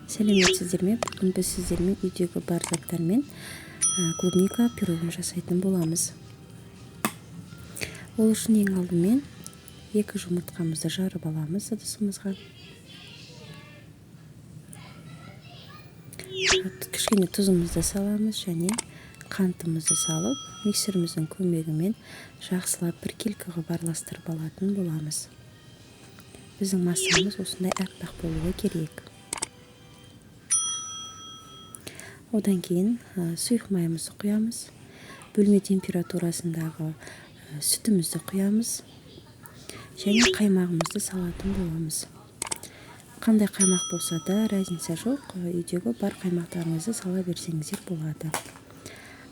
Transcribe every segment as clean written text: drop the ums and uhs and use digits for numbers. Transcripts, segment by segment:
Сәлеметсіздер ме? Бүгін біз сіздермен үйдегі бар заттармен клубника пирогын жасайтын боламыз. Ол үшін ең алдымен 2 жұмыртқамызды жарып аламыз ыдысымызға. Кішкене тұзымызды саламыз және қантымызды салып, миксеріміздің көмегімен жақсылап біркелкі қылып араластырып алатын боламыз. Біздің массамыз осындай аппақ болуы керек. Одан кейін сұйық майымызды құямыз. Бөлме температурасындағы сүтімізді құямыз. Және қаймағымызды салатын боламыз. Қандай қаймақ болса да разница жоқ, үйдегі бар қаймақтарыңызды сала берсеңіздер болады.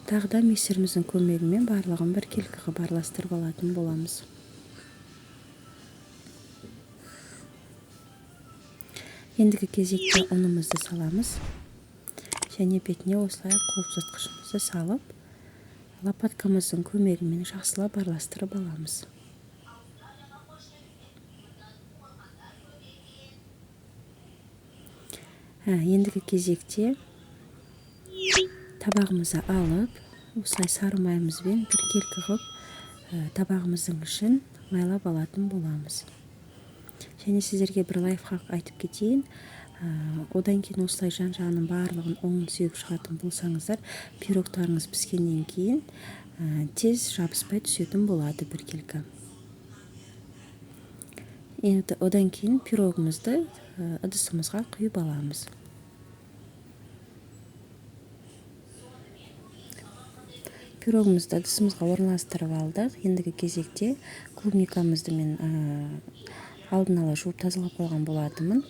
Тағы да миксеріміздің көмегімен барлығын біркелкі қылып араластырып алатын боламыз. Ендігі кезекте ұнымызды саламыз. Және бетіне осылай қобызытқышымызды салып, лопаткамыздың көмегімен жақсылап араластырып аламыз. Ендігі кезекте табағымызды алып, осылай сары майымызбен біркелкі қылып табағымыздың ішін майлап алатын боламыз. Және сіздерге бір лайфхак айтып кетейін. Одан кейін осылай жан-жағының барлығын оңын сүйіп шығатын болсаңыздар, пирогтарыңыз піскеннен кейін тез жабыспай түсетін болады біркелкі. Енді одан кейін пирогымызды ыдысымызға құйып аламыз. Пирогымызды ыдысымызға орналастырып алдық. Ендігі кезекте клубникамызды мен алдын ала жуып тазалап қойған болатынмын.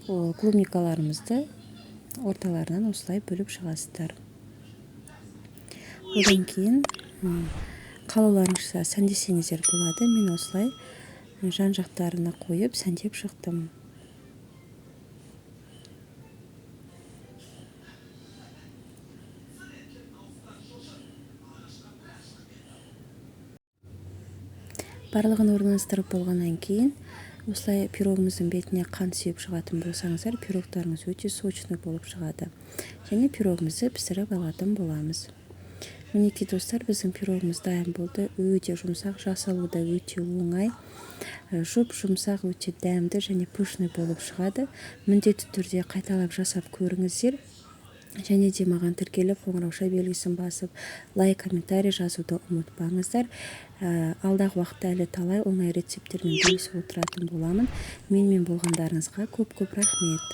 Клубникаларымызды орталарынан осылай бөліп шығасыздар. Одан кейін қалауларыңызша сәндесеңіздер болады. Мен осылай жан-жақтарына қойып сәндеп шықтым. Барлығын орналастырып болғаннан кейін осылай пирогымыздың бетіне қант сүйіп шығатын болсаңыздар, пирогтарыңыз өте сочный болып шығады. Және пирогымызды пісіріп алатын боламыз. Мінекей достар, біздің пирогымыз дайын болды. Өте жұмсақ, жасалуы да өте оңай. Жұмсақ, өте дәмді және пышный болып шығады. Міндетті түрде қайталап жасап көріңіздер. Және де маған тіркеліп, қоңырауша белгісін басып, лайк, комментарий жазуды ұмытпаңыздар. Алдағы уақытта әлі талай оңай рецептермен бөлісіп отыратын боламын. Менімен болғандарыңызға көп-көп рахмет.